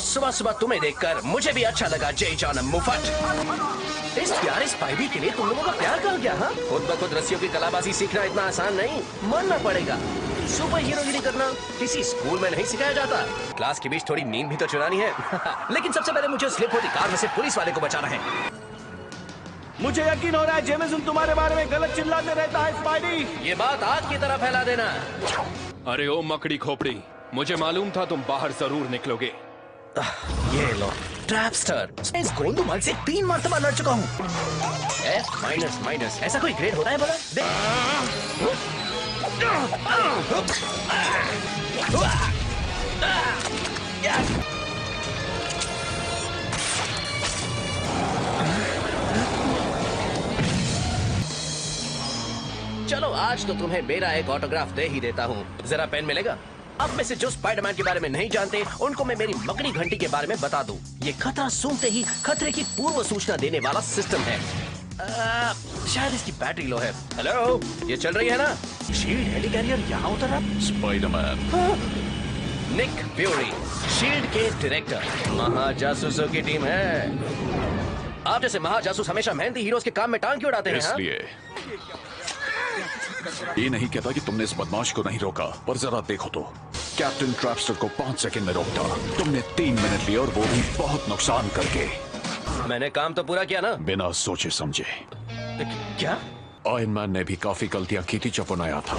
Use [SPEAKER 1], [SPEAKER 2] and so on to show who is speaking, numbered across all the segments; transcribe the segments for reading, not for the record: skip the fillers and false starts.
[SPEAKER 1] सुबह सुबह तुम्हें देखकर मुझे भी अच्छा लगा जे जॉन मुफट। इस प्यारे स्पाइडी के लिए तुम लोगों का प्यार कहाँ गया? हाँ, खुद ब खुद रस्सियों की कलाबाजी सीखना इतना आसान नहीं, मानना पड़ेगा। सुपर हीरोगिरी करना किसी स्कूल में नहीं सिखाया जाता। क्लास के बीच थोड़ी नींद भी तो चुरानी है। लेकिन सबसे पहले मुझे स्लिप होती कार में से पुलिस वाले को बचाना है।
[SPEAKER 2] मुझे यकीन हो रहा है जेमेसन तुम्हारे बारे में गलत चिल्लाते रहता है स्पाइडी।
[SPEAKER 1] ये बात आग की तरह फैला देना।
[SPEAKER 3] अरे ओ मकड़ी खोपड़ी, मुझे मालूम था तुम बाहर जरूर निकलोगे।
[SPEAKER 1] ये लो ट्रैपस्टर, इस गोंदुमल से 3 मरतबा लड़ चुका हूँ। माइनस माइनस ऐसा कोई ग्रेड होता है बोला? चलो आज तो तुम्हें मेरा एक ऑटोग्राफ दे ही देता हूँ। जरा पेन मिलेगा? अब में से जो स्पाइडरमैन के बारे में नहीं जानते उनको मैं मेरी मकड़ी घंटी के बारे में बता दूं। ये खतरा सूंघते ही खतरे की पूर्व सूचना देने वाला सिस्टम है। शायद इसकी बैटरी लो है। हेलो, ये चल रही है ना? शील्ड हेलीकैरियर यहाँ उतरा।
[SPEAKER 3] स्पाइडरमैन।
[SPEAKER 1] निक फ्यूरी, शील्ड के डायरेक्टर। महाजासूसों की टीम है। आप जैसे महाजासूस हमेशा मेहनती हीरोज के काम में टांग क्यों उड़ाते हैं?
[SPEAKER 3] इसलिए ये नहीं कहता कि तुमने इस बदमाश को नहीं रोका, पर जरा देखो तो, कैप्टन ट्रैपस्टर को 5 सेकंड में रोकता। तुमने 3 मिनट लिए और वो भी बहुत नुकसान करके।
[SPEAKER 1] मैंने काम तो पूरा किया ना?
[SPEAKER 3] बिना सोचे समझे।
[SPEAKER 1] क्या?
[SPEAKER 3] आयरन मैन ने भी काफी गलतियां की थी जब वो नया था।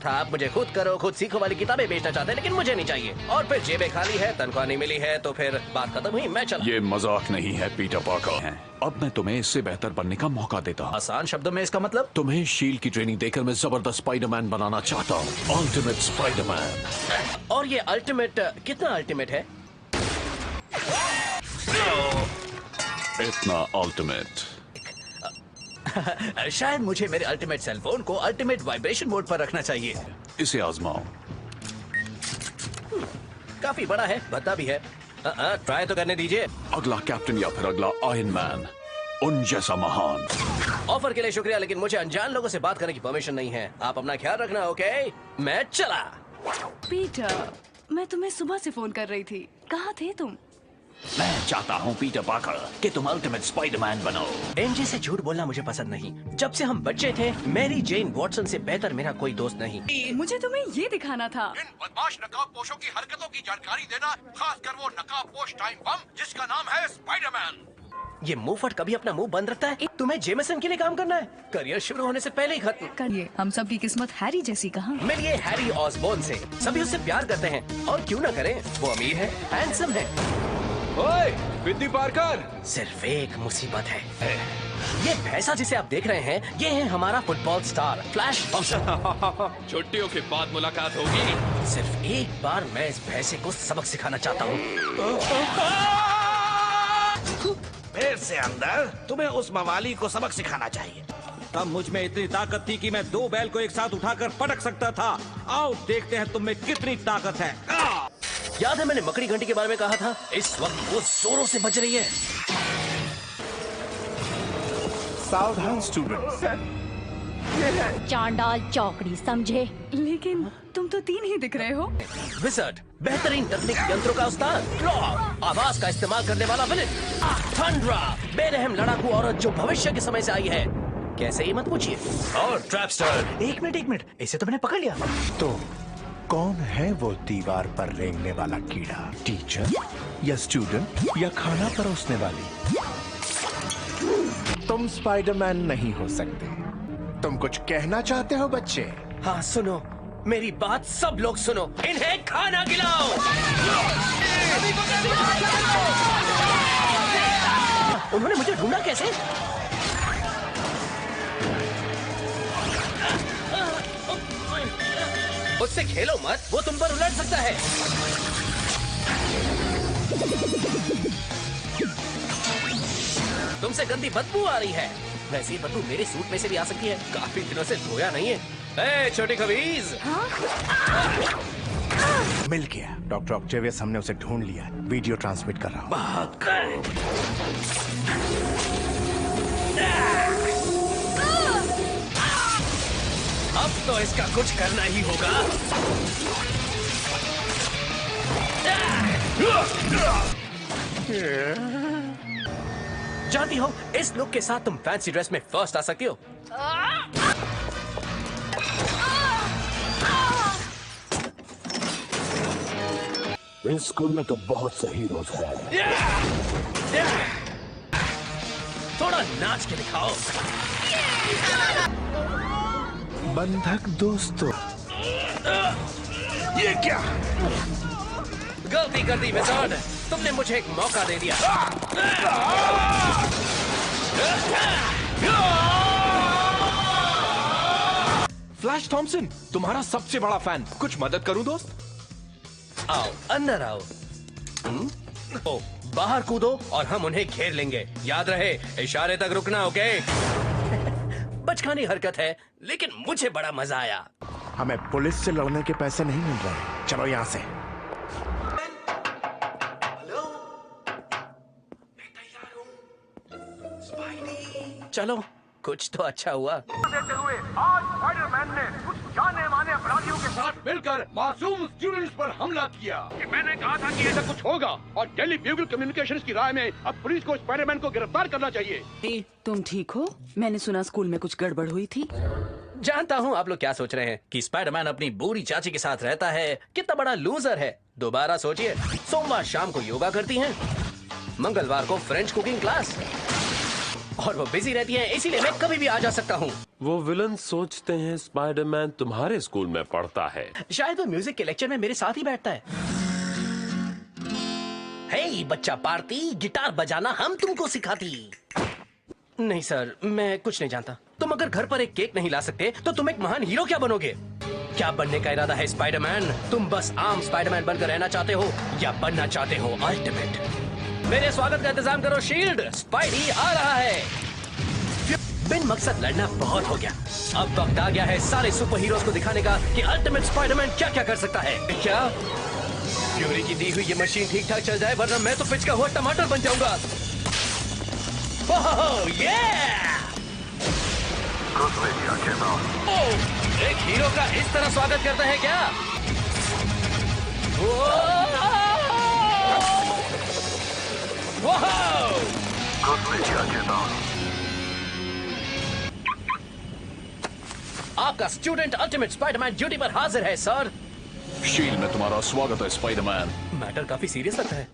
[SPEAKER 1] आप मुझे खुद करो खुद सीखो वाली किताबें बेचना चाहते हैं, लेकिन मुझे नहीं चाहिए। और फिर जेबें खाली है, तनख्वाह नहीं मिली है, तो फिर बात खत्म हुई। मैं चला।
[SPEAKER 3] ये मजाक नहीं है पीटर पार्कर। अब मैं तुम्हें इससे बेहतर बनने का मौका देता हूँ।
[SPEAKER 1] आसान शब्दों में इसका मतलब?
[SPEAKER 3] तुम्हें शील्ड की ट्रेनिंग देकर मैं जबरदस्त स्पाइडरमैन बनाना चाहता हूँ। Ultimate Spiderman.
[SPEAKER 1] और ये अल्टीमेट कितना अल्टीमेट है?
[SPEAKER 3] इतना अल्टीमेट।
[SPEAKER 1] शायद मुझे मेरे अल्टीमेट सेलफोन को अल्टीमेट वाइब्रेशन मोड पर रखना चाहिए।
[SPEAKER 3] इसे आजमाओ।
[SPEAKER 1] काफी बड़ा है, भद्दा भी है। ट्राई तो करने दीजिए।
[SPEAKER 3] अगला कैप्टन या फिर अगला आयरन मैन, उन जैसा महान।
[SPEAKER 1] ऑफर के लिए शुक्रिया, लेकिन मुझे अनजान लोगों से बात करने की परमिशन नहीं है। आप अपना ख्याल रखना, ओके? मैं चला।
[SPEAKER 4] पीटर, मैं तुम्हें सुबह से फोन कर रही थी, कहाँ थे तुम?
[SPEAKER 2] मैं चाहता हूँ पीटर पार्कर कि तुम अल्टीमेट स्पाइडरमैन बनो।
[SPEAKER 1] एमजे से झूठ बोलना मुझे पसंद नहीं। जब से हम बच्चे थे, मैरी जेन वॉटसन से बेहतर मेरा कोई दोस्त नहीं।
[SPEAKER 4] मुझे तुम्हें ये दिखाना था।
[SPEAKER 5] इन बदमाश नकाबपोशों की हरकतों की जानकारी देना, खासकर वो नकाबपोश टाइम बम जिसका नाम है स्पाइडरमैन।
[SPEAKER 1] ये मुंहफट कभी अपना मुंह बंद रखता है। तुम्हें जेमेसन के लिए काम करना है? करियर शुरू होने से पहले ही खत्म।
[SPEAKER 4] करिए, हम सब की किस्मत हैरी जैसी कहाँ?
[SPEAKER 1] मिलिए हैरी ऑसबॉर्न से। सभी उससे प्यार करते हैं, और क्यों ना करें? वो अमीर है, हैंडसम है।
[SPEAKER 3] ओए, पिद्दी पार्कर।
[SPEAKER 1] सिर्फ एक मुसीबत है। ये भैंसा जिसे आप देख रहे हैं, ये है हमारा फुटबॉल स्टार फ्लैश थॉमसन।
[SPEAKER 3] छुट्टियों के बाद मुलाकात होगी।
[SPEAKER 1] सिर्फ एक बार मैं इस भैंसे को सबक सिखाना चाहता हूँ।
[SPEAKER 2] फिर से अंदर। तुम्हें उस मवाली को सबक सिखाना चाहिए।
[SPEAKER 6] तब मुझ में इतनी ताकत थी कि मैं 2 बैल को एक साथ उठाकर पटक सकता था। आओ देखते हैं तुम में कितनी ताकत है।
[SPEAKER 1] याद है मैंने मकड़ी घंटी के बारे में कहा था? इस वक्त वो जोरों से बज रही है।
[SPEAKER 7] सावधान स्टूडेंट्स।
[SPEAKER 8] चांडाल चौकड़ी, समझे?
[SPEAKER 4] लेकिन तुम तो 3 ही दिख रहे हो।
[SPEAKER 1] विज़र्ड, बेहतरीन तकनीक यंत्रों का उस्ताद, क्लॉ, आवाज का इस्तेमाल करने वाला विलेन, थंडरा, बेरहम लड़ाकू औरत जो भविष्य के समय से आई है। कैसे ही मत पूछिए। और ट्रैपस्टर। एक मिनट, इसे तो मैंने पकड़ लिया।
[SPEAKER 7] तो कौन है वो दीवार पर रेंगने वाला कीड़ा? टीचर या स्टूडेंट या खाना परोसने वाली? तुम स्पाइडरमैन नहीं हो सकते। तुम कुछ कहना चाहते हो बच्चे?
[SPEAKER 1] हाँ सुनो, मेरी बात सब लोग सुनो। इन्हें खाना खिलाओ। उन्होंने मुझे ढूंढा कैसे? उससे खेलो मत, वो तुम पर उलट सकता है। तुमसे गंदी बदबू आ रही है। वैसे ही बदबू मेरे सूट में से भी आ सकती है। काफी दिनों से धोया नहीं है। छोटी खबीज।
[SPEAKER 7] मिल गया। डॉक्टर ऑक्टेवियस, हमने उसे ढूंढ लिया। वीडियो ट्रांसमिट कर रहा हूँ।
[SPEAKER 1] अब तो इसका कुछ करना ही होगा। जानती हो, इस लुक के साथ तुम फैंसी ड्रेस में फर्स्ट आ सकती हो।
[SPEAKER 7] इस स्कूल में तो बहुत से हीरोज हैं।
[SPEAKER 1] थोड़ा नाच के दिखाओ।
[SPEAKER 7] बंधक दोस्तों,
[SPEAKER 1] ये क्या? गलती कर दी विज़ार्ड, तुमने मुझे एक मौका दे दिया।
[SPEAKER 2] फ्लैश थॉम्सन, तुम्हारा सबसे बड़ा फैन। कुछ मदद करूं दोस्त?
[SPEAKER 1] आओ, अंदर आओ। ओ, बाहर कूदो और हम उन्हें घेर लेंगे। याद रहे, इशारे तक रुकना, ओके? बचकानी हरकत है, लेकिन मुझे बड़ा मजा आया।
[SPEAKER 7] हमें पुलिस से लड़ने के पैसे नहीं मिल रहे। चलो यहाँ से।
[SPEAKER 1] चलो, कुछ तो अच्छा हुआ।
[SPEAKER 5] देते हुए आज स्पाइडरमैन ने कुछ जाने माने अपराधियों के साथ मिलकर मासूम स्टूडेंट्स पर हमला किया। मैंने कहा था कि ऐसा कुछ होगा और डेली ब्यूगल कम्युनिकेशंस की राय में अब पुलिस को स्पाइडरमैन को गिरफ्तार करना चाहिए।
[SPEAKER 8] तुम ठीक हो? मैंने सुना स्कूल में कुछ गड़बड़ हुई थी।
[SPEAKER 1] जानता हूँ आप लोग क्या सोच रहे हैं कि स्पाइडरमैन अपनी बूढ़ी चाची के साथ रहता है। कितना बड़ा लूजर है। दोबारा सोचिए, सोमवार शाम को योगा करती हैं, मंगलवार को फ्रेंच कुकिंग क्लास, और वो बिजी रहती है, इसीलिए मैं कभी भी आ जा सकता हूँ।
[SPEAKER 9] वो विलन सोचते हैं स्पाइडरमैन तुम्हारे स्कूल में पढ़ता है।
[SPEAKER 1] शायद वो म्यूजिक के लेक्चर में मेरे साथ ही बैठता है। हे बच्चा पार्टी, गिटार बजाना हम तुमको सिखाती। नहीं सर, मैं कुछ नहीं जानता। तुम अगर घर पर एक केक नहीं ला सकते तो तुम एक महान हीरो क्या बनोगे? क्या बनने का इरादा है स्पाइडरमैन? तुम बस आम स्पाइडरमैन बनकर रहना चाहते हो या बनना चाहते हो अल्टीमेट? मेरे स्वागत का इंतजाम करो शील्ड, स्पाइडी आ रहा है। बिन मकसद लड़ना बहुत हो गया। अब वक्त आ गया है सारे सुपर हीरोज को दिखाने का कि अल्टीमेट स्पाइडरमैन क्या क्या कर सकता है। क्या फ्यूरी की दी हुई ये मशीन ठीक ठाक चल जाए, वरना मैं तो पिचका हुआ टमाटर बन जाऊंगा। ओह ये! एक हीरो का इस तरह स्वागत करते हैं क्या? आपका स्टूडेंट अल्टीमेट स्पाइडरमैन ड्यूटी पर हाजिर है सर।
[SPEAKER 3] शील्ड में तुम्हारा स्वागत है स्पाइडरमैन।
[SPEAKER 1] मैटर काफी सीरियस लगता है।